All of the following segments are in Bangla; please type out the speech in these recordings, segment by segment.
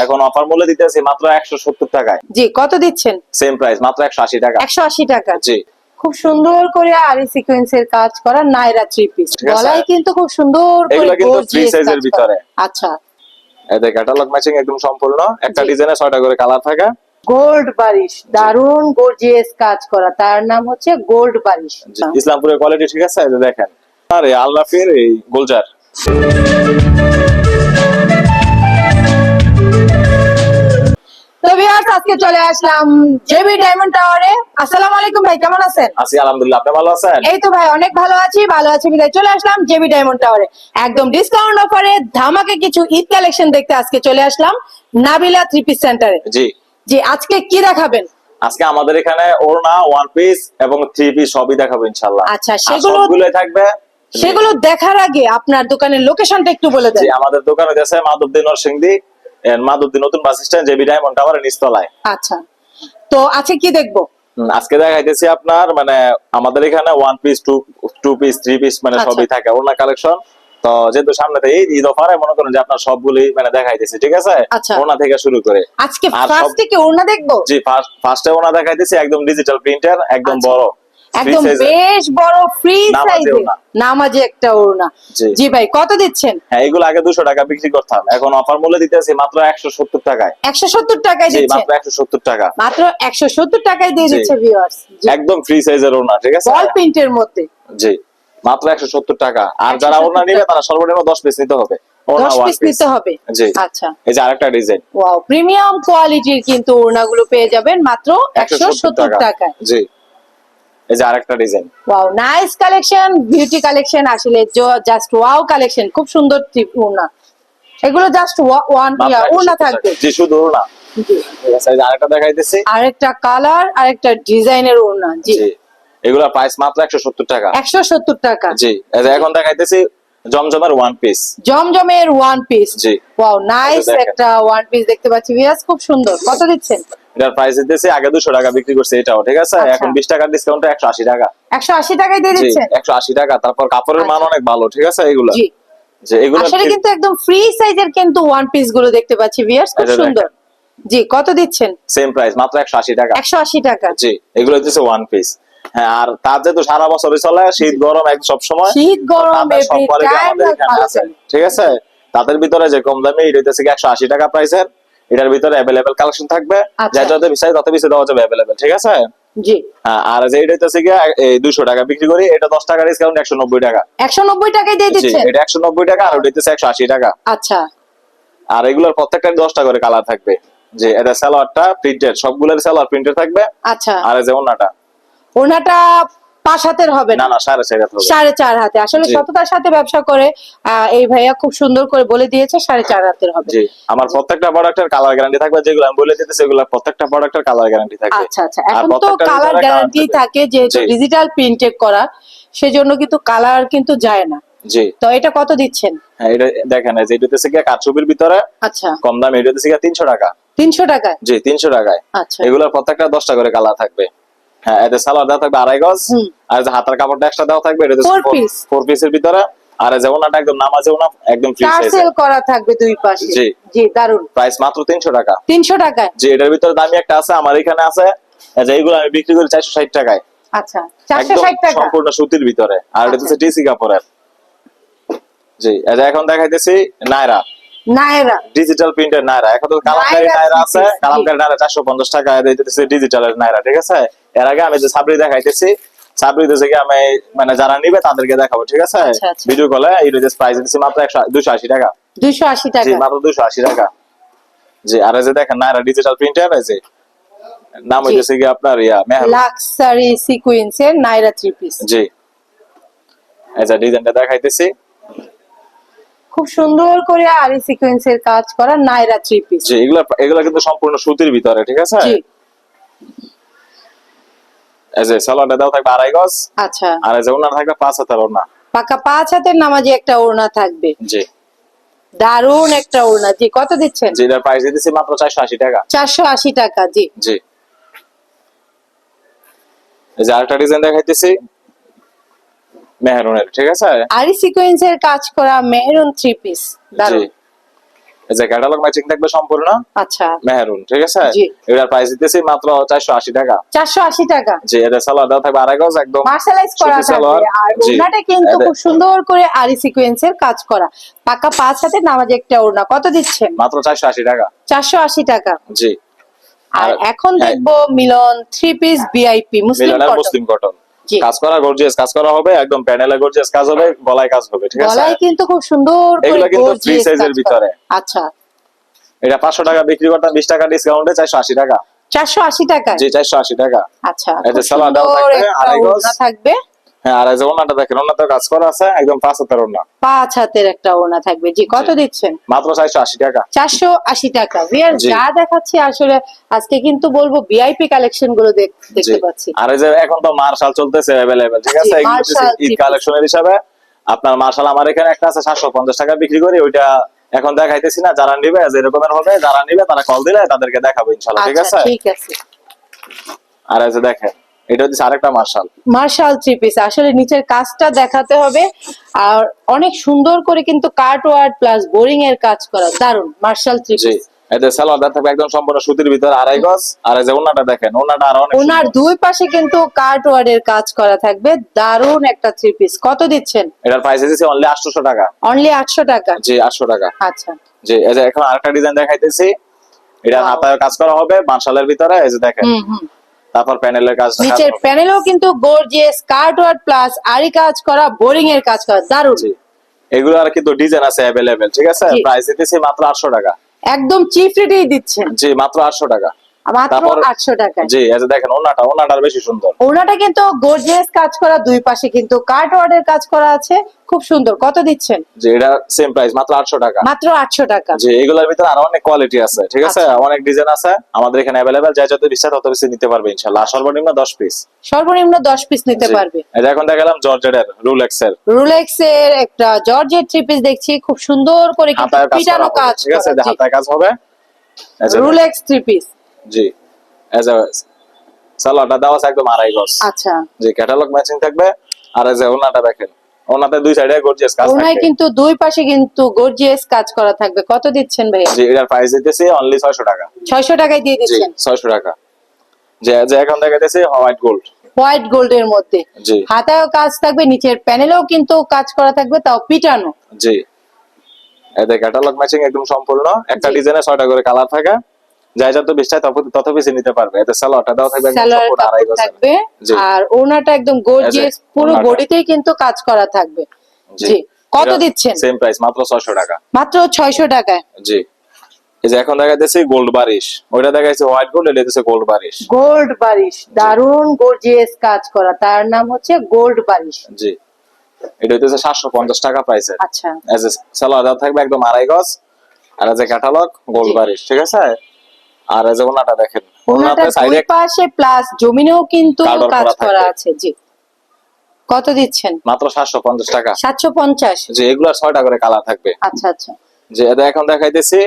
এখন অফার মূল্যে দিতেছি মাত্র 170 টাকায়। জি, কত দিচ্ছেন? সেম প্রাইস, মাত্র 180 টাকা। 180 টাকা। জি, খুব সুন্দর করে আরি সিকোয়েন্সের কাজ করা নাইরা থ্রি পিস, ঠিক আছে। গলায় কিন্তু খুব সুন্দর করে এগুলো কিন্তু ফ্রি গর্জিয়াস সাইজের কাজ করা। ভিতরে। আচ্ছা, এতে ক্যাটালগ ম্যাচিং একদম সম্পূর্ণ। একটা জি। ডিজাইনে 6টা করে কালার থাকে। গোল্ড বারিশ, দারুন গর্জিয়াস কাজ করা, তার নাম হচ্ছে গোল্ড বারিশ। জি, ইসলামপুরের কোয়ালিটি ঠিক আছে, এই যে দেখেন। আরে আলরাফির এই গোলজার। তো ভিউয়ার্স, আজকে চলে আসলাম জেবি ডায়মন্ড টাওয়ারে। আসসালামু আলাইকুম ভাই, কেমন আছেন? আছি আলহামদুলিল্লাহ, আপনি ভালো আছেন? এই তো ভাই, অনেক ভালো আছি বিদায় চলে আসলাম জেবি ডায়মন্ড টাওয়ারে। একদম ডিসকাউন্ট অফারে ধামাকে কিছু ঈদ কালেকশন দেখতে আজকে চলে আসলাম নাবিলা থ্রি পিস সেন্টারে। জি, জি, আজকে কি দেখাবেন? আজকে আমাদের এখানে ওড়না, ওয়ান পিস এবং থ্রি পিস সবই দেখাবো ইনশাআল্লাহ। আচ্ছা, আর সেগুলো সবগুলোই থাকবে। সেগুলো দেখার আগে আপনার দোকানের লোকেশনটা একটু বলে দেন। জি, আমাদের দোকান হচ্ছে মাধবদী নরসিংদী, মাধবদী নতুন বাস স্ট্যান্ড, জেবি ডায়মন্ড টাওয়ারের নিচতলায়। আচ্ছা, তো আজকে কি দেখবো? আজকে দেখাইতেছি আপনার মানে আমাদের এখানে one piece, two piece, three piece মানে আচ্ছা। সবই থাকে, ওড়না কালেকশন। তো যেহেতু সামনে থেকে ঈদ অফারে মনে করেন যে আপনার সবগুলি মানে দেখাইতেছি, ঠিক আছে। আচ্ছা। ওড়না থেকে শুরু করে আজকে আর ফার্স্টে কি ওড়না দেখবো? জি, ফার্স্টে ওড়না দেখাইতেছি একদম ডিজিটাল প্রিন্টার, একদম আচ্ছা। বড়, একদম free size এর। বেশ বড় ফ্রি নামাজি সাইজে ওড়না। নামাজি একটা ওড়না। জি। জি ভাই, কত দিচ্ছেন? হ্যাঁ, এগুলো আগে 200 টাকা বিক্রি করতাম, এখন অফার মূল্যে দিতেছি মাত্র 170 টাকায়। 170 টাকায় জি, দিচ্ছেন? মাত্র 170 টাকা। মাত্র 170 টাকায় দিয়ে জি। দিচ্ছে ভিউয়ার্স। একদম ফ্রি সাইজের ওড়না, ঠিক আছে। বল প্রিন্টের মধ্যে জি, মাত্র 170 টাকা। আর 170 যারা ওড়না নিবে টাকা। তারা সর্বনিম্ন 10 পিস নিতে হবে। ওড়না 10 ওয়ান পিস পিস নিতে হবে। জি। আচ্ছা, এই যে আরেকটা ডিজাইন, ওয়াও, প্রিমিয়াম কোয়ালিটির কিন্তু ওড়নাগুলো পেয়ে যাবেন মাত্র 170 টাকায়। জি। এই যে আরেকটা design, wow, nice collection, beauty collection, আসলে জাস্ট ওয়াও কালেকশন, খুব সুন্দর টিপ ওড়না। এগুলো জাস্ট ওয়ান ওড়না থাকবে। জি, শুধু ওড়না। জি। ঠিক আছে, এই যে আরেকটা দেখাইতেছি। আরেকটা কালার, আরেকটা ডিজাইনের ওড়না। জি, জি, এগুলা প্রাইস মাত্র 170 টাকা। 170 টাকা। জি, এই যে এখন দেখাইতেছি জমজমের ওয়ান পিস। জমজমের ওয়ান পিস। জি। ওয়াও, নাইস দেখেন। একটা ওয়ান পিস দেখতে পাচ্ছি ভিউয়ার্স, খুব সুন্দর। কত দিচ্ছেন? এটার প্রাইস দিতেছি আগে 200 টাকা বিক্রি করছে এটাও, ঠিক আছে। আচ্ছা। এখন 20 টাকার ডিসকাউন্টে 180 টাকা। 180 টাকায় দিয়ে জি, দিচ্ছেন? 180 টাকা। তারপর কাপড়ের মান আচ্ছা। অনেক ভালো, ঠিক আছে এগুলা। জি, যে এগুলা আসলে কিন্তু একদম ফ্রি সাইজের কিন্তু ওয়ান পিস গুলো দেখতে পাচ্ছি ভিউয়ার্স, খুব এটা দেখেন। সুন্দর। জি, কত দিচ্ছেন? সেম প্রাইস, মাত্র 180 টাকা। 180 টাকা। জি, এগুলো হচ্ছে ওয়ান পিস। হ্যাঁ, আর তার যেহেতু সারা বছরই চলে, শীত গরম এক সব সময়, শীত গরম তাদের সব এভরি কোয়ালিটি টাইম আমাদের এখানে ভালো আছে, চলে। ঠিক আছে। তাদের ভিতরে যে কম দামি এটা হচ্ছে 180 টাকা প্রাইসের। এটার ভিতরে अवेलेबल কালেকশন থাকবে, আচ্ছা। যা যত বেশি তত বেশি দেওয়া যাবে अवेलेबल, ঠিক আছে। জি, হ্যাঁ, আর যে এটা হচ্ছে এই 200 টাকা বিক্রি করি, এটা 10 টাকা ডিসকাউন্ট 190 টাকা। 190 টাকায় দিয়ে জি, দিচ্ছেন? এটা 190 টাকা আর ওটা হচ্ছে 180 টাকা। আচ্ছা, আর এগুলোর প্রত্যেকটা 10টা করে কালার থাকবে। যে এটা সালোয়ারটা প্রিন্টেড, সবগুলোর সালোয়ার প্রিন্টেড থাকবে। আচ্ছা। আর এই যে ওন্নাটা, ওনাটা 5 হাতের হবে না না? না, 4.5 হাত হবে। 4.5 হাতে। আসলে জি। সততার সাথে ব্যবসা করে এই ভাইয়া খুব সুন্দর করে বলে দিয়েছে 4.5 হাতের হবে। জি, আমার প্রত্যেকটা প্রোডাক্টের কালার গ্যারান্টি থাকবে, যেগুলো আমি বলে দিতেছি এগুলো প্রত্যেকটা প্রোডাক্টের কালার গ্যারান্টি থাকবে। আচ্ছা আচ্ছা, আর এখন তো প্রত্যেকটার কালার ভিতরে গ্যারান্টি colour থাকবে। থাকে, যেহেতু জি। ডিজিটাল প্রিন্টেড করা, সেজন্য কিন্তু কালার কিন্তু যায় না। জি, তো এটা কত দিচ্ছেন? হ্যাঁ, এটা দেখেন, এই যে এটা হচ্ছে কারচুপির ভিতরে আচ্ছা, কম দাম, এটা হচ্ছে 300 টাকা। 300 টাকায়? জি, 300 টাকায়। আচ্ছা, এগুলোর প্রত্যেকটা 10টা করে কালার থাকবে। হ্যাঁ, এতে সালোয়ার দেওয়া থাকবে 2.5 গজ। হুম। আর যে হাতার কাপড়টা এক্সট্রা দেওয়া থাকবে, এটা Four হচ্ছে piece। 4 পিসের ভিতরে। আর এই যে ওন্নাটা একদম নামাজি ওন্না, একদম ফ্রি সাইজ। টার্সেল করা থাকবে দুই পাশে। জি। জি, দারুন। প্রাইস মাত্র 300 টাকা। 300 টাকায়? জি, এটার ভিতরে দামি একটা আছে, আমার এখানে আছে। এই যে এগুলো আমি বিক্রি করি 460 টাকায়। আচ্ছা, একদম 460 টাকা। সম্পূর্ণ সুতির ভিতরে। আর এটা আচ্ছা। হচ্ছে টিসি কাপড়ের। জি, এই যে এখন দেখাইতেছি নায়রা, নায়রা। ডিজিটাল প্রিন্টের নায়রা। এখন তো কালামকারী নায়রা নায়রা three আছে, piece, জি। কালামকারী নায়রা 450 টাকা, দিতেছে ডিজিটালের নায়রা, ঠিক আছে। এর আগে আমি যে সাবরি দেখাইতেছি, সাবরি থেকে আমি মানে যারা নিবে তাদেরকে দেখাবো, ঠিক আছে। আচ্ছা, আচ্ছা। ভিডিও কলে এই যে প্রাইস দিচ্ছি মাত্র 280 টাকা। 280 জি, টাকা। মাত্র 280 টাকা। জি, আর এই যে দেখেন নায়রা ডিজিটাল প্রিন্টার, এই যে নাম জি। হইতেছে কি আপনার মেহরুন। লাক্সারি সিকোয়েন্সের নায়রা থ্রি পিস। জি, এই যে ডিজাইনটা দেখাইতেছি। খুব সুন্দর করে আরি সিকোয়েন্সের কাজ করা নায়রা থ্রি পিস। জি, এগুলা কিন্তু সম্পূর্ণ সুতির ভিতরে, ঠিক আছে। জি, এই যে সালোয়ারটা দাও থাকবে 2.5 গজ। আচ্ছা। আর এই যে ওন্না থাকবে 5 হাতের ওন্না। পাকা 5 হাতের নামাজি একটা ওড়না থাকবে। জি। দারুন একটা ওড়না। জি, কত দিচ্ছেন? জি, এটার প্রাইস দিতেছি মাত্র 480 টাকা। 480 টাকা। জি, জি, এই যে আরেকটা ডিজাইন দেখাইতেছি মেহরুনের, ঠিক আছে। আরি সিকোয়েন্সের কাজ করা মেরুন থ্রি পিস, জি, দারুন। এই যে ক্যাটালগ ম্যাচিং থাকবে সম্পূর্ণ আচ্ছা মেহরুন, ঠিক আছে। জি। এটার প্রাইস দিতেছি মাত্র 480 টাকা। 480 টাকা। জি, এটা সালোয়ার দেওয়া থাকবে আড়াই গজ, একদম মার্শালাইজ করা সুতি সালোয়ার। থাকবে আর জি, ওড়নাটা কিন্তু এদের খুব সুন্দর করে আরি সিকোয়েন্সের কাজ করা, পাকা 5 হাতে নামাজ একটা ওড়না। কত দিচ্ছেন? মাত্র 480 টাকা। 480 টাকা। জি। আর এখন হ্যাঁ, দেখবো মিলন 3 পিস ভিআইপি মুসলিম মিলনের কটন। মুসলিম কটন জি। কাজ করা, গর্জিয়াস কাজ করা হবে, একদম প্যানেলে গর্জিয়াস কাজ হবে, গলায় কাজ হবে, ঠিক আছে। গলায় কিন্তু খুব সুন্দর করে এগুলো কিন্তু ফ্রি গর্জিয়াস সাইজের কাজ করা। ভিতরে। আচ্ছা এটা 500 টাকা বিক্রি করতাম, 20 টাকা ডিসকাউন্টে 480 টাকা। 480 টাকা। জি, 480 টাকা। আচ্ছা এতে খুব সালোয়ার দেওয়া সুন্দর থাকবে একটা আড়াই গজ। ওড়না থাকবে। হ্যাঁ, আর এই যে ওনাটা দেখেন, ওনাতে কাজ করা আছে, একদম 5 হাতের ওনা। 5 হাতের একটা ওড়না থাকবে। জি, কত জি। দিচ্ছেন? মাত্র 480 টাকা। 480 টাকা। ভিয়ার জি। যা দেখাচ্ছি আসলে আজকে কিন্তু বলবো ভিআইপি কালেকশন গুলো জি। দেখতে পাচ্ছি। আর এই যে এখন তো মার্শাল চলতেছে अवेलेबल, ঠিক আছে। জি, এগুলো মার্শাল ঈদ three কালেকশনের হিসাবে আপনার মার্শাল আমার এখানে একটা আছে 750 টাকা বিক্রি করি, ওইটা এখন দেখাইতেছি না। যারা নিবে যেরকমের হবে, যারা নিবে তারা কল দিলে তাদেরকে দেখাবো ইনশাআল্লাহ, ঠিক আচ্ছা আছে। ঠিক আছে। আর এই যে দেখেন, এটা হচ্ছে আরেকটা মার্শাল। মার্শাল থ্রি পিস আসলে নিচের কাজটা দেখাতে হবে, আর অনেক সুন্দর করে কিন্তু কাট ওয়ার্ড প্লাস বোরিং এর কাজ করা, দারুন মার্শাল থ্রি জি, পিস। এতে সালোয়ার থাকবে একদম সম্পূর্ণ সুতির ভিতর আড়াই গজ। আর এই যে ওনাটা দেখেন, ওনাটা আরো অনেক ওনার সুন্দর। দুই পাশে কিন্তু কাট ওয়ার্ড এর কাজ করা থাকবে, দারুন একটা থ্রি পিস। কত দিচ্ছেন? এটার প্রাইস দিয়েছি অনলি 800 টাকা। অনলি 800 টাকা। জি, 800 টাকা। আচ্ছা জি, এই যে এখন আরেকটা ডিজাইন দেখাইতেছি। এটা Wow. হাতায় কাজ করা হবে মার্শালের ভিতরে, এই যে দেখেন। হুম। তারপর প্যানেলের কাজ নিচের হবে। প্যানেলও কিন্তু গর্জিয়াস কাট ওয়ার্ড প্লাস আরি কাজ করা, বোরিং এর কাজ করা, দারুন। জি, এগুলো আর কিন্তু ডিজাইন আছে अवेलेबल, ঠিক আছে। জি। প্রাইস দিতেছি মাত্র 800 টাকা। একদম চিপ রেটেই দিচ্ছেন। জি, মাত্র 800 টাকা। মাত্র তারপর 800 টাকায়। জি, এই যে দেখেন, ওনাটার বেশি সুন্দর। ওনাটা কিন্তু গর্জিয়াস কাজ করা, দুই পাশে কিন্তু কাট ওয়ার্ডের কাজ করা আছে, খুব সুন্দর। কত দিচ্ছেন? জি, এটা সেম প্রাইস মাত্র 800 টাকা। মাত্র 800 টাকা। জি, এগুলোর ভিতরে আরো অনেক কোয়ালিটি আছে, ঠিক আছে। আচ্ছা। অনেক ডিজাইন আছে আমাদের এখানে अवेलेबल, যা যত ইচ্ছা তত বেশি নিতে পারবে ইনশাআল্লাহ। আর সর্বনিম্ন 10 পিস। সর্বনিম্ন 10 পিস নিতে জি। পারবে। এই যে এখন দেখালাম জর্জেটের রুলেক্স এর রুলেক্স এর একটা জর্জেট থ্রি পিস দেখছি, খুব সুন্দর করে কিন্তু হাতায় কাজ করা পিটানো হবে, কাজ ঠিক আছে। করা। জি। হাতায় কাজ হবে। এই যে রুলেক্স থ্রি পিস। জি, এই যে সালোয়ারটা দেওয়া আছে একদম আড়াই গজ। আচ্ছা জি, ক্যাটালগ ম্যাচিং থাকবে। আর এই যে ওনাটা দেখেন, ওনাতে দুই সাইডে গর্জিয়াস কাজ ওনায় থাকবে। কিন্তু দুই পাশে কিন্তু গর্জিয়াস কাজ করা থাকবে। কত দিচ্ছেন ভাইয়া? জি, এটার প্রাইস দিতেছি অনলি 600 টাকা। 600 টাকায় দিয়ে জি, দিচ্ছেন। 600 টাকা। যে যে এখন দেখাইতেছি হোয়াইট গোল্ড। হোয়াইট গোল্ডের মধ্যে জি। হাতায়ও কাজ থাকবে, নিচের প্যানেলেও কিন্তু কাজ করা থাকবে, তাও পিটানো। জি, এতে ক্যাটালগ ম্যাচিং একদম সম্পূর্ণ। একটা জি। ডিজাইনে 6টা করে কালার থাকে, যাই যত বেশি চাই তত বেশি নিতে পারবে। এতে সালোয়ারটা দেওয়া থাকবে একদম সালোয়ারের সম্পূর্ণ আড়াই কাপড় গজ। থাকবে, জি। আর ওনাটা একদম গর্জিয়াস, পুরো ওড়নাটা। বডিতেই কিন্তু কাজ করা থাকবে। জি, কত দিচ্ছেন? সেম প্রাইস মাত্র 600 টাকা। মাত্র 600 টাকায়। জি, এই যে এখন দেখাইতেছি গোল্ড বারিশ, ওইটা দেখাইছে হোয়াইট গোল্ড, এটা হচ্ছে গোল্ড বারিশ। গোল্ড বারিশ, দারুন গর্জিয়াস কাজ করা, তার নাম হচ্ছে গোল্ড বারিশ। জি, এটা হচ্ছে 750 টাকা প্রাইসে। আচ্ছা এজ এ সালোয়ার দেওয়া থাকবে একদম আড়াই গজ। আর এজ এ ক্যাটালগ গোল্ড জি। বারিশ, ঠিক আছে। আর এজ এ ওনাটা দেখেন, ওনাটা ওনাতে সাইডে দুই পাশে প্লাস জমিনেও কিন্তু কার্ডর কাজ করা করা থাকবে। আছে। জি, কত দিচ্ছেন? মাত্র 750 টাকা। 750। যে এগুলার 6টা করে কালার থাকবে। আচ্ছা আচ্ছা। যে এটা এখন দেখাইতেছি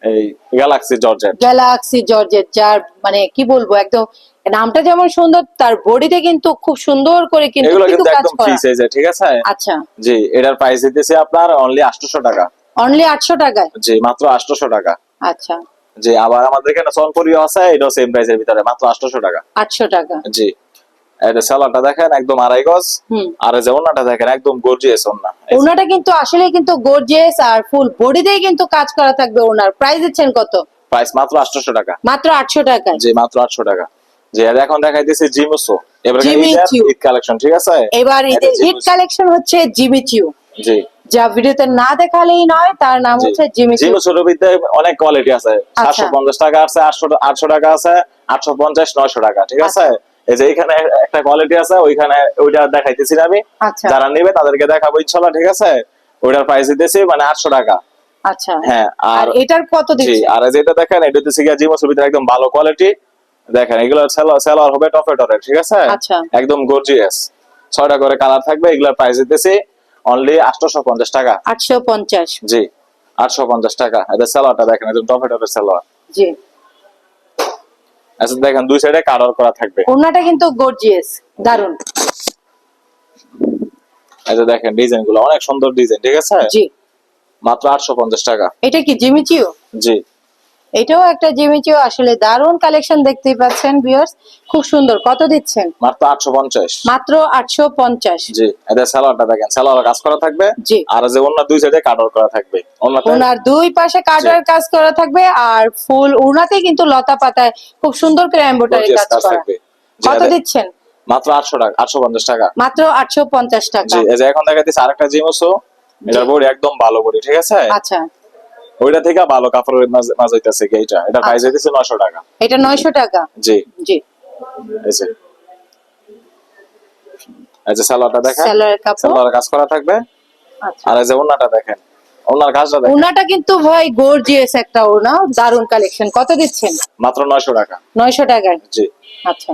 এই গ্যালাক্সি জর্জেট। গ্যালাক্সি জর্জেট, যার মানে কি বলবো, একদম নামটা যেমন সুন্দর, তার বডিতে কিন্তু খুব সুন্দর করে কিন্তু এগুলো কিন্তু কিন্তু কাজ একদম ফ্রি করা। সাইজে, ঠিক আছে। আচ্ছা, জি, এটার প্রাইস দিতেছি আপনার অনলি 800 টাকা। অনলি 800 টাকায়। জি, মাত্র 800 টাকা। আচ্ছা, জি, আবার আমাদের এখানে সনপুরিও আছে, এটাও সেম প্রাইসের ভিতরে মাত্র 800 টাকা। 800 টাকা। জি, এটা সালোয়ারটা দেখেন একদম আড়াই গজ। হুম, আর এই যে ওন্নাটা দেখেন একদম গর্জিয়াস ওন্না। ওনাটা কিন্তু আসলে কিন্তু গর্জিয়াস, আর ফুল বডিতেই কিন্তু কাজ করা থাকবে। ওনার প্রাইস দিচ্ছেন কত? প্রাইস মাত্র 800 টাকা। মাত্র 800 টাকায়। জি, মাত্র 800 টাকা। জি, আর এখন দেখাইতেছি জিমুসো। এবার জিমিচু। ঈদ কালেকশন, ঠিক আছে। এবার এটা ঈদের হিট জিমুসো। কালেকশন হচ্ছে জিমিচিউ, জি, যা ভিডিওতে না দেখালেই নয়, তার নাম জি। হচ্ছে জিমিচিউ। জিমুসোর ভিতরে অনেক কোয়ালিটি আছে। আচ্ছা। 750 টাকা আছে, 800 টাকা আছে, 850, 900 টাকা, ঠিক আছে। এই যে এখানে একটা কোয়ালিটি আছে, ওইখানে ওইটা দেখাইতেছি না আমি। আচ্ছা যারা নেবে তাদেরকে দেখাবো ইনশাআল্লাহ, ঠিক আছে। ওইটার প্রাইস দিতেছি মানে 800 টাকা। আচ্ছা। হ্যাঁ, আর এটার কত জি, দিচ্ছেন? আর যেটা দেখেন এটা হচ্ছে গিয়া জিমুসোর ভিতরে একদম ভালো কোয়ালিটি। দেখেন এগুলো সেলার হবে টপেটরের, ঠিক আছে। আচ্ছা। একদম গর্জিয়াস, 6টা করে কালার থাকবে। এগুলোর প্রাইস দিতেছি অনলি 850 টাকা। 850। জি, 850 টাকা। এটা সেলারটা দেখেন একদম টপেটরের সেলার। জি, আচ্ছা, দেখেন দুই সাইডে কালার করা থাকবে। ওনাটা কিন্তু গর্জিয়াস, দারুন। এই যে দেখেন ডিজাইন গুলো অনেক সুন্দর ডিজাইন, ঠিক আছে। জি, মাত্র 850 টাকা। এটা কি জিমিচিও? জি এটাও একটা জিমিচিও, আসলে দারুন কালেকশন দেখতেই পাচ্ছেন ভিউয়ার্স, খুব সুন্দর। কত দিচ্ছেন? মাত্র 850। মাত্র 850। জি এদের সালোয়ারটা দেখেন, সালোয়ার কাজ করা থাকবে। জি। আর যে অন্য দুই সাইডে কাটর করা থাকবে, অন্যটা ওনার দুই পাশে কাটার কাজ করা থাকবে, আর ফুল ওনাতে কিন্তু লতা পাতায় খুব সুন্দর করে এমব্রয়ডারি gorgeous কাজ কাজ করা। থাকবে। জি, কত এদের দিচ্ছেন? মাত্র 800 টাকা, 850 টাকা। মাত্র 850 টাকা। জি এই যে এখন দেখাইতেছি আরেকটা জিমসও, এটার বডি একদম ভালো বডি, ঠিক আছে? আচ্ছা ওইটা থেকে ভালো কাপড়ের মাঝ হইতাছে কি এইটা, এটা প্রাইস আচ্ছা। হইতেছে 900 টাকা। এটা 900 টাকা। জি জি। এই যে এই যে সালোয়ারটা দেখেন, সেলারের কাপড়। সালোয়ার কাজ করা থাকবে। আচ্ছা। আর এই যে ওন্নাটা দেখেন, ওন্নার কাজটা দেখেন। ওনাটা কিন্তু ভাই গর্জিয়াস একটা ওনা, দারুন কালেকশন। কত দিচ্ছেন? মাত্র 900 টাকা। 900 টাকায়। জি আচ্ছা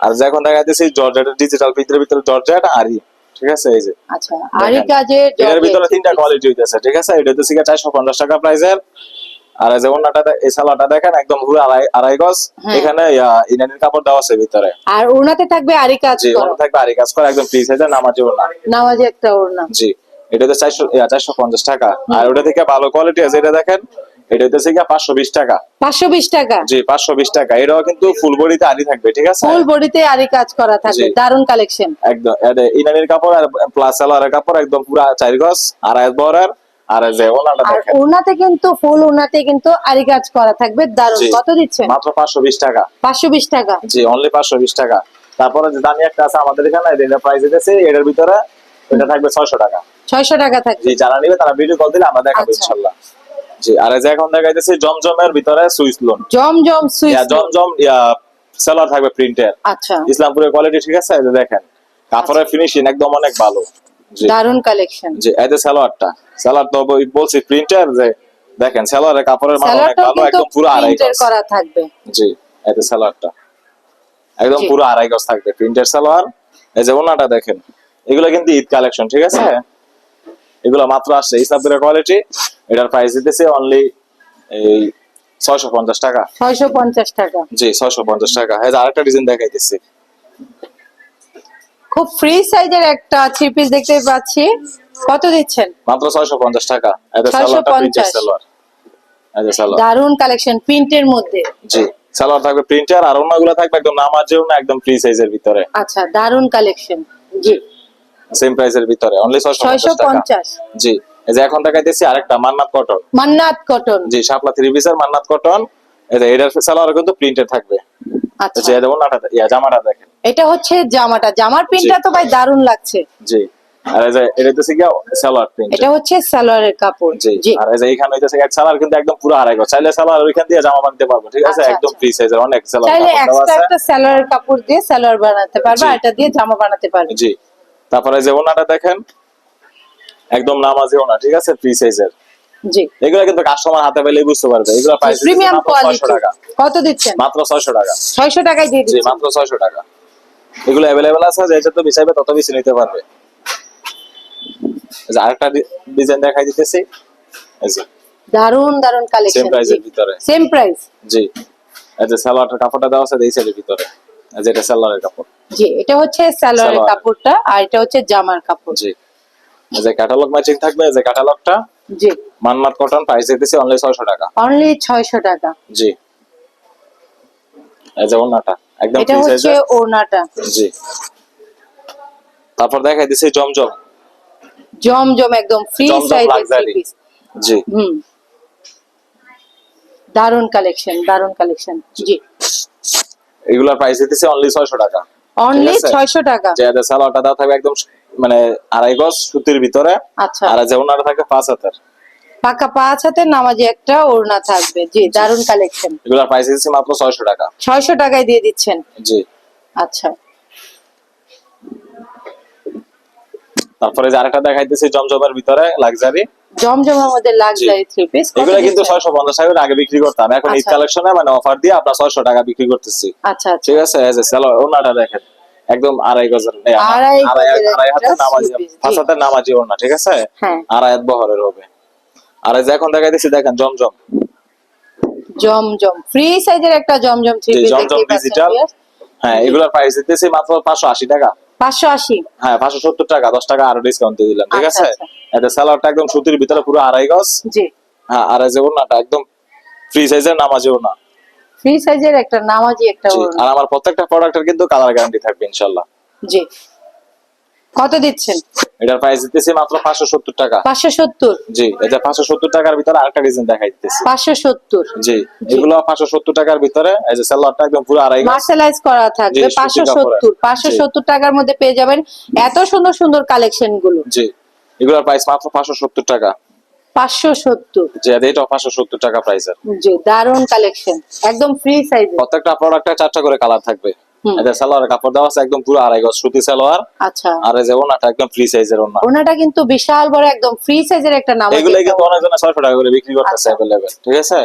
আর যে এখন দেখাইতেছি জর্জেটের ডিজিটাল ভিতরে ভিতরে জর্জেট আরি, ঠিক আছে? এই যে আচ্ছা, আরি কাজে এর ভিতরে তিনটা কোয়ালিটি হইতেছে, ঠিক আছে? এটা হচ্ছে 450 টাকা প্রাইসের। আর এই যে ওন্নাটা এই সালোয়ারটা দেখেন, একদম পুরো আড়াই গজ। হ্যাঁ। এখানে ইনানির কাপড় দেওয়া আছে ভিতরে। আর ওনাতে থাকবে আরি কাজ জি করা, ওন্না থাকবে আরি কাজ করা, একদম ফ্রি সাইজের নামাজি ওন্না। নামাজে একটা ওড়না। জি এটা তো 450 টাকা। আর ওটা থেকে ভালো কোয়ালিটি আছে, এটা দেখেন, এটা হচ্ছে 520 টাকা। 520 টাকা। জি 520 টাকা। এটাও কিন্তু ফুল বডিতে আরি থাকবে, ঠিক আছে? ফুল বডিতে আরি কাজ করা থাকবে, জি। দারুন কালেকশন। একদম ইনানির কাপড় আর প্লাস সালোয়ারের কাপড় একদম পুরা 4 গজ আড়াই বহরের। আর এই যে ওনাটা আর দেখেন, ওনাতে কিন্তু ফুল ওনাতে কিন্তু আরি কাজ করা থাকবে, দারুন। জি। কত দিচ্ছেন? মাত্র 520 টাকা। 520 টাকা। জি অনলি 520 টাকা। তারপরে যে দামি একটা আছে আমাদের এখানে, এটা প্রাইস দিতেছে এটার ভিতরে, এটা থাকবে 600 টাকা। 600 টাকা থাকবে। জি যারা নিবে তারা ভিডিও কল দিলে আমরা দেখাবো আচ্ছা। ইনশাআল্লাহ। জি আর এই যে এখন দেখাইতেছি জমজমের ভিতরে সুইস লোন। জমজম সুইস। জমজম সালোয়ার থাকবে প্রিন্টের, আচ্ছা, ইসলামপুরের কোয়ালিটি, ঠিক আছে? এই যে দেখেন কাপড়ের ফিনিশিং একদম অনেক ভালো। জি দারুন কালেকশন। জি এই যে সালোয়ার তো বলছি প্রিন্টার, যে দেখেন সালোয়ারের কাপড়ের মান অনেক সালোয়ারটা ভালো, কিন্তু একদম পুরো আড়াই প্রিন্টের গজ। করা থাকবে। জি এই যে সালোয়ারটা একদম জি। পুরো আড়াই গজ থাকবে, প্রিন্টের সালোয়ার। এই যে ওনাটা দেখেন, এগুলো কিন্তু ঈদ কালেকশন, ঠিক আছে? এগুলো মাত্র আসছে ইসলামপুরের কোয়ালিটি। এটার প্রাইস দিতেছে অনলি এই 650 টাকা। 650 টাকা। জি 650 টাকা। এই যে আরেকটা ডিজাইন দেখাইতেছি, খুব ফ্রি সাইজের একটা থ্রি পিস দেখতে পাচ্ছি। কত দিচ্ছেন? মাত্র 650 টাকা। এটা সালোয়ারটা প্রিন্টের 650। সালোয়ার। এই যে সালোয়ার। দারুন কালেকশন প্রিন্টের মধ্যে। জি সালোয়ার থাকবে প্রিন্টার, আর অন্যগুলো থাকবে একদম নামাজেও না, একদম ফ্রি সাইজের ভিতরে, আচ্ছা, দারুন কালেকশন। জি। সেম প্রাইসের ভিতরে অনলি 650 টাকা। 650। জি এই যে এখন দেখাইতেছি আরেকটা মান্নাত কটন। মান্নাত কটন। জি শাপলা থ্রি পিসের মান্নাত কটন। এই যে এটার সালোয়ার কিন্তু প্রিন্টেড থাকবে। আচ্ছা, যে এটা ওনাটা জামাটা দেখেন। এটা হচ্ছে জামাটা, জামার প্রিন্টটা তো ভাই দারুন লাগছে। জি আর এই যে এটা হচ্ছে কি সালোয়ার প্রিন্ট। এটা হচ্ছে সালোয়ারের কাপড়। জি জি। আর এই যে এখানে হইতেছে এক সালোয়ার কিন্তু একদম পুরো আড়াই গজ, চাইলে সালোয়ার ওইখান দিয়ে জামা বানাতে পারবো, ঠিক আছে? আচ্ছা, একদম আচ্ছা। ফ্রি সাইজের অনেক সালোয়ার চাইলে কাপড় দেওয়া এক্সট্রা আছে। একটা সালোয়ারের কাপড় দিয়ে সালোয়ার বানাতে পারবে, জি। আর এটা দিয়ে জামা বানাতে পারবে। জি তারপরে যে ওনাটা দেখেন, একদম নামাজি ওনা, ঠিক আছে? ফ্রি সাইজের। জি। এগুলো কিন্তু কাস্টমার হাতে পেলেই বুঝতে পারবে, এগুলো প্রাইস প্রিমিয়াম মাত্র 600 কোয়ালিটি। টাকা। কত দিচ্ছেন? মাত্র 600 টাকা। 600 টাকায় দিয়ে জি দিচ্ছেন। মাত্র 600 টাকা। এগুলো अवेलेबल আছে, যেটা তো বেশি তত বেশি নিতে পারবে। এই যে আরেকটা ডিজাইন দেখাই দিতেছি, এই যে দারুন দারুন সেম কালেকশন। প্রাইসের ভিতরে। Same price. জি এই যে সালোয়ারটা কাপড়টা দেওয়া আছে এই সাইডের ভিতরে, এই যে এটা সালোয়ারের কাপড়। জি, এটা হচ্ছে সালোয়ারের সালোয়ার। কাপড়টা, আর এটা হচ্ছে জামার কাপড়। জি এই যে ক্যাটালগ ম্যাচিং থাকবে, এই যে ক্যাটালগটা জি। মান্নাত কটন, প্রাইস দিতেছি অনলি 600 টাকা। অনলি 600 টাকা। জি এই যে ওনাটা একদম এটা ফ্রি হচ্ছে সাইজের। ওড়নাটা। জি তারপর দেখাই দিছি জমজম। জমজম একদম ফ্রি জমজম সাইজের থ্রি লাক্সারি। পিস। জি দারুন কালেকশন, দারুন কালেকশন। জি এগুলোর প্রাইস দিতেছি অনলি 600 টাকা। অনলি ঠিক আছে? 600 টাকা। যে এদের সালোয়ারটা দেওয়া থাকবে একদম মানে আড়াই গজ সুতির ভিতরে। আচ্ছা, আর যে ওনাটা থাকবে 5 হাতের। পাকা 5 হাতের নামাজি একটা ওড়না থাকবে। জি, দারুন কালেকশন। এগুলোর প্রাইস দিতেছি মাত্র 600 টাকা। 600 টাকায় দিয়ে দিচ্ছেন। জি আচ্ছা, তারপরে যে আরেকটা দেখাইতেছি জমজমের ভিতরে লাক্সারি। জমজমের মধ্যে লাক্সারি থ্রি পিস। এগুলো কিন্তু 650 টাকা আগে বিক্রি করতাম, এখন ঈদ আচ্ছা। কালেকশনে মানে অফার দিয়ে আমরা 600 টাকা বিক্রি করতেছি। আচ্ছা আচ্ছা। ঠিক আছে? এই যে সালোয়ার ওনাটা দেখেন একদম আড়াই গজের, আড়াই গজের আড়াই হাতের একটা নামাজি, two piece, 5 জি। হাতের নামাজি ওনা, ঠিক আছে? হ্যাঁ। আড়াই হাত বহরের হবে। আর এই যে এখন দেখাইতেছি দেখেন জমজম। জমজম ফ্রি সাইজের একটা জমজম থ্রি জি পিস জমজম দেখতে পাচ্ছেন। ডিজিটাল। হ্যাঁ এগুলোর প্রাইস দিতেছি মাত্র 580 টাকা। 580। হ্যাঁ 570 টাকা, 10 টাকা আরো ডিসকাউন্ট দিয়ে দিলাম, ঠিক আচ্ছা, আছে। আচ্ছা। এটা সালোয়ারটা একদম সুতির ভিতরে পুরো আড়াই গজ। জি, হ্যাঁ, আর এই যে ওড়নাটা একদম ফ্রি সাইজের নামাজি ওড়না। ফ্রি সাইজের একটা নামাজি একটা জি, ওড়না। আর আমার প্রত্যেকটা প্রোডাক্টের কিন্তু কালার গ্যারান্টি থাকবে ইনশাআল্লাহ। জি, কত দিচ্ছেন? এটার প্রাইস দিতেছি মাত্র 570 টাকা। 570। জি, এটা 570 টাকার ভিতরে আরেকটা ডিজাইন দেখাই দিতেছি। 570। জি, জি। এগুলো 570 টাকার ভিতরে এই যে সালোয়ারটা একদম পুরো আড়াই গজ। মার্শালাইজ করা থাকবে। জি, সুতি কাপড়ের। 570। 570 টাকার মধ্যে পেয়ে যাবেন এত সুন্দর সুন্দর কালেকশন গুলো। জি, এগুলোর প্রাইস মাত্র 570 টাকা। 570। জি, আর এটা 570 টাকা প্রাইসের। জি, দারুন কালেকশন, একদম ফ্রি সাইজে। প্রত্যেকটা প্রোডাক্টে 4টা করে কালার থাকবে। হুম। এটা সালোয়ারের কাপড় দেওয়া আছে একদম পুরো আড়াই গজ সুতি সালোয়ার। আচ্ছা, আর এই যে ওড়নাটা একদম ফ্রি সাইজের ওড়না। ওনাটা কিন্তু বিশাল বড় একদম ফ্রি সাইজের একটা নামাজি এগুলাই একটা কিন্তু ওড়না। অনেকজনে 600 টাকা করে বিক্রি করতেছে আচ্ছা। अवेलेबल, ঠিক আছে।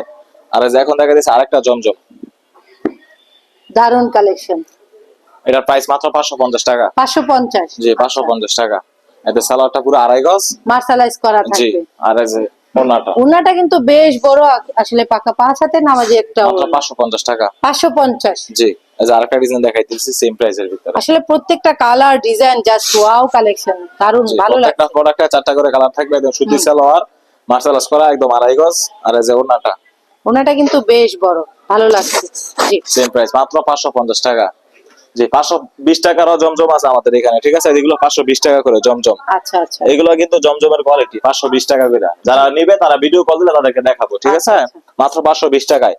আর এই যে এখন দেখা যাচ্ছে আরেকটা জমজম। দারুন কালেকশন। এটার প্রাইস মাত্র 550 টাকা। 550। জি, 550 টাকা। এতে সালোয়ারটা পুরো আড়াই গজ। মার্শালাইজ করা জি, থাকবে। আর এই যে ওড়নাটা ওনাটা কিন্তু বেশ বড়, আসলে পাকা 5 হাতের নামাজি একটা মাত্র ওড়না। 550 টাকা। 550। জি, এই যে আরেকটা ডিজাইন দেখাইতেছি সেম প্রাইসের ভিতরে। আসলে প্রত্যেকটা colour design just wow collection, দারুন জি, ভালো প্রত্যেকটা লাগছে। প্রোডাক্টে 4টা করে কালার থাকবে, একদম সুতি সালোয়ার মার্শালাইজ করা একদম আড়াই গজ। আর এই যে ওড়নাটা ওনাটা কিন্তু বেশ বড়, ভালো লাগছে। জি, সেম প্রাইস মাত্র 550 টাকা। জি, 520 টাকারও জমজম আছে আমাদের এখানে, ঠিক আছে। এগুলো 520 টাকা করে জমজম। আচ্ছা আচ্ছা। এগুলো কিন্তু জমজমের কোয়ালিটি 520 টাকা করে। যারা নিবে তারা ভিডিও কল দিলে তাদেরকে দেখাবো, ঠিক আছে। আচ্ছা, আচ্ছা। মাত্র 520 টাকায়।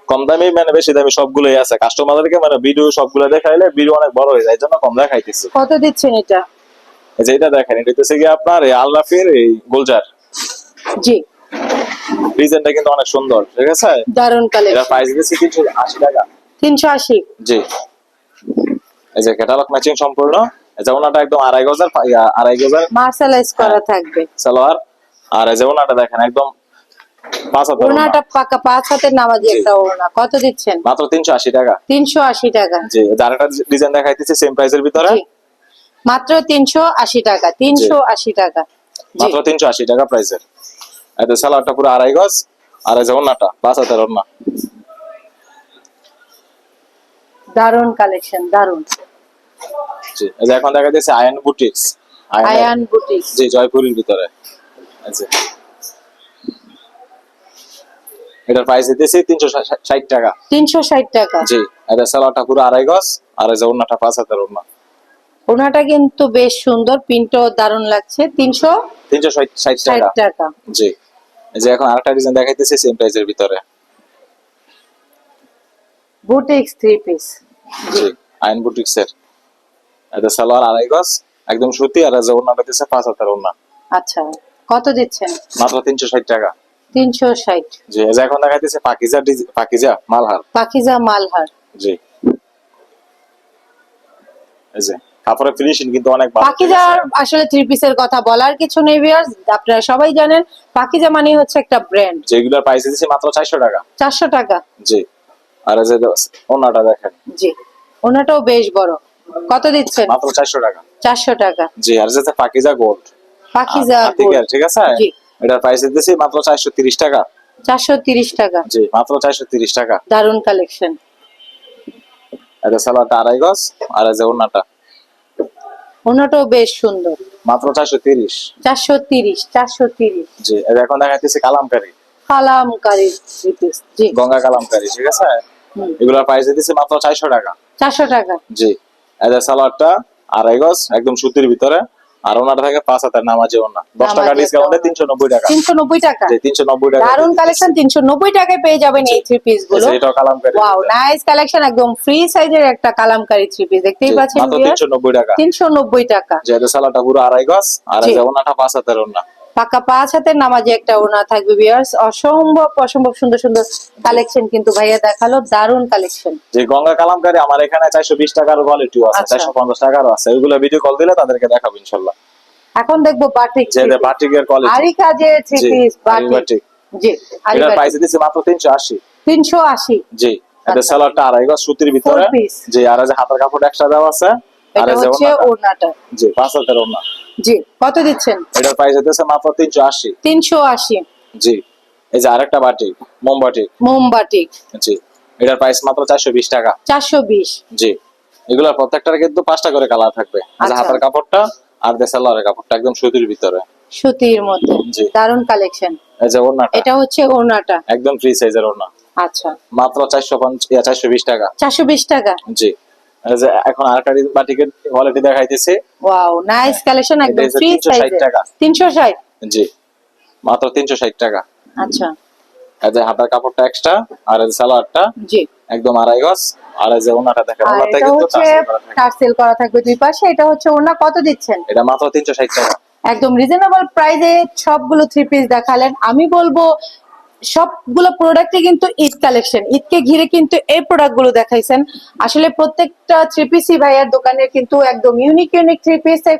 কম দামি মানে বেশি দামি সবগুলোই আছে। কাস্টমারদেরকে মানে ভিডিও সবগুলো দেখাইলে ভিডিও অনেক বড় হয়ে যায়, এই জন্য কম দেখাইতেছি। কত দিচ্ছেন এটা? এই যে এটা দেখেন, এটা হচ্ছে কি আপনার এই আলরাফির এই গোলজার জি, ডিজাইনটা কিন্তু অনেক সুন্দর, ঠিক আছে। দারুন এটা কালেকশন। প্রাইস দিয়েছি 380 টাকা। 380। জি, এই যে ক্যাটালগ ম্যাচিং সম্পূর্ণ। এই যে ওনাটা একদম আড়াই গজার আড়াই গজার মার্শালাইজ করা হ্যাঁ। থাকবে। সালোয়ার। আর এই যে ওনাটা দেখেন একদম 5 হাতের ওড়না। ওনাটা পাকা 5 হাতের নামাজি জি। একটা ওড়না। কত দিচ্ছেন? মাত্র 380 টাকা। 380 টাকা। জি, আরেকটা ডিজাইন দেখাইতেছি সেম প্রাইসের ভিতরে। জি, মাত্র 380 টাকা। 380 টাকা। জি, মাত্র 380 টাকা প্রাইসের। এতে সালোয়ারটা পুরো আড়াই গজ। আর এই যে ওড়নাটা 5 হাতের ওড়না। দারুন কালেকশন, দারুন। জি, এই যে এখন দেখাইতেছি আয়ান বুটিক্স। আয়ান বুটিক। জি, জয়পুরের ভিতরে। এই যে এটার প্রাইস দিতেছি 360 টাকা। 360 টাকা। জি, এতে সালোয়ারটা পুরো আড়াই গজ। আর এই যে ওড়নাটা 5 হাতের ওড়না। ওনাটা কিন্তু বেশ সুন্দর, প্রিন্টও দারুন লাগছে। 360 360 টাকা। টাকা। জি, এই যে এখন আরেকটা ডিজাইন দেখাইতেছি সেম প্রাইসের ভিতরে। Boutiques 3 piece. জি, আয়ন বুটিক্স এর। এটা সালোয়ার আড়াই গজ একদম সুতি। আর এই যে ওড়নাটা দিতেছে 5 হাতের ওড়না। আচ্ছা, কত দিচ্ছেন? মাত্র 360 টাকা। 360। জি, এই যে এখন দেখাইতেছে পাকিজা মালহার। পাকিজা মালহার। জি, এই যে কাপড়ের ফিনিশিং কিন্তু অনেক ভালো। পাকিজার আসলে 3 পিসের কথা বলার কিছু নেই ভিউয়ার্স, আপনারা সবাই জানেন পাকিজা মানে হচ্ছে একটা ব্র্যান্ড। যেগুলোর প্রাইস দিতেছি মাত্র 400 টাকা। 400 টাকা। জি, আর এই যে ওড়নাটা দেখেন জি, ওনাটাও বেশ বড়। কত দিচ্ছেন? মাত্র 400 টাকা। 400 টাকা। জি, আর যে পাকিজা গোল্ড পাকিজা আর্টিকেল, ঠিক আছে। জি, এটার প্রাইস দিতেছি মাত্র 430 টাকা। 430 টাকা। জি, মাত্র 430 টাকা। দারুন কালেকশন। এটা সালোয়ারটা আড়াই গজ। আর এই যে ওড়নাটা ওনাটাও বেশ সুন্দর। মাত্র 430। 430। জি, এই যে এখন দেখাইতেছি কালামকারী কালামকারী 3 পিস। জি, গঙ্গা কালামকারী, ঠিক আছে। হুম, এগুলোর প্রাইস দিতেছি মাত্র 400 টাকা। 400 টাকা। জি, এই যে সালোয়ারটা আড়াই গজ একদম সুতির ভিতরে। আর ওনাটা থাকে 5 হাতের নামাজি ওড়না। 10 টাকা নামাজি ডিসকাউন্টে একটা 390 টাকা। 390 টাকা। জি, 390 টাকা। দারুন কালেকশন, 390 টাকায় পেয়ে যাবেন এই 3 পিস গুলো। এটাও কালামকারী। ওয়াও, নাইস কালেকশন, একদম ফ্রি সাইজের একটা কালামকারী 3 পিস দেখতেই জি, পাচ্ছেন মাত্র ভিউয়ার্স। 390 টাকা। 390 টাকা। যে এটা সালোয়ারটা পুরো আড়াই গজ। আর এই জি। যে ওড়নাটা 5 হাতের ওড়না। পাকা 5 হাতের নামাজি একটা ওড়না থাকবে ভিউয়ার্স। অসম্ভব সুন্দর সুন্দর কালেকশন কিন্তু ভাইয়া দেখালো, দারুন কালেকশন। যে গঙ্গা কালামকারী আমার এখানে 420 টাকার কোয়ালিটিও আছে, আচ্ছা। 450 টাকারও আছে। ওইগুলো ভিডিও কল দিলে তাদেরকে দেখাবো ইনশাআল্লাহ। এখন দেখবো বাটিক। যে বাটিকের কোয়ালিটি। আরি কাজে 3 জি, পিস আরি বাটিক। বাটিক। জি, আরি এটার বাটিক। প্রাইস দিতেছি মাত্র 380। 380। জি, এটা আচ্ছা। সালোয়ারটা আড়াই গজ সুতির ভিতরে। 4 পিস। জি, আর এই যে হাতের কাপড় এক্সট্রা দেওয়া আছে। আর এটা এই যে হচ্ছে ওড়নাটা। ওড়নাটা। জি, 5 হাতের ওড়না। জি, কত দিচ্ছেন? এটার প্রাইস হতেছে মাত্র 380। 380। জি, এই যে আরেকটা বাটিক মোমবাটিক। মোমবাটিক। জি, এটার প্রাইস মাত্র 420 টাকা। 420। জি, এগুলা প্রত্যেকটার কিন্তু 5টা করে কালার থাকবে। যে আচ্ছা। হাতার কাপড়টা আর সালোয়ারের কাপড়টা একদম সুতির ভিতরে। সুতির মধ্যে জি। দারুন কালেকশন। এই যে ওড়নাটা এটা হচ্ছে ওড়নাটা। একদম ফ্রি সাইজের ওড়না, আচ্ছা, মাত্র 420 টাকা। 420 টাকা। জি। এই যে এখন আরেকটা বাটিকের কোয়ালিটি দেখাইতেছি। ওয়াও, নাইস কালেকশন, এটা একদম হচ্ছে ফ্রি 360 সাইজে। টাকা। 360। জি, মাত্র 360 টাকা। আচ্ছা, এই যে হাতার কাপড়টা এক্সট্রা আর এই যে সালোয়ারটা জি। একদম আড়াই গজ। আর এই যে ওড়নাটা দেখেন, আর ওড়নাটা এটা কিন্তু হচ্ছে টার্সেল করা থাকে। টার্সেল করা থাকবে দুই পাশে। এটা হচ্ছে ওড়না, কত দিচ্ছেন? এটা মাত্র 360 টাকা। একদম রিজনেবল প্রাইসে সবগুলো থ্রি পিস দেখালেন। আমি বলবো সবগুলো প্রোডাক্টই কিন্তু ঈদ কালেকশন, ঈদকে ঘিরে কিন্তু এই প্রোডাক্ট গুলো দেখাইছেন। আসলে প্রত্যেকটা থ্রি পিসই ভাইয়ার দোকানের কিন্তু একদম ইউনিক ইউনিক থ্রি পিস এর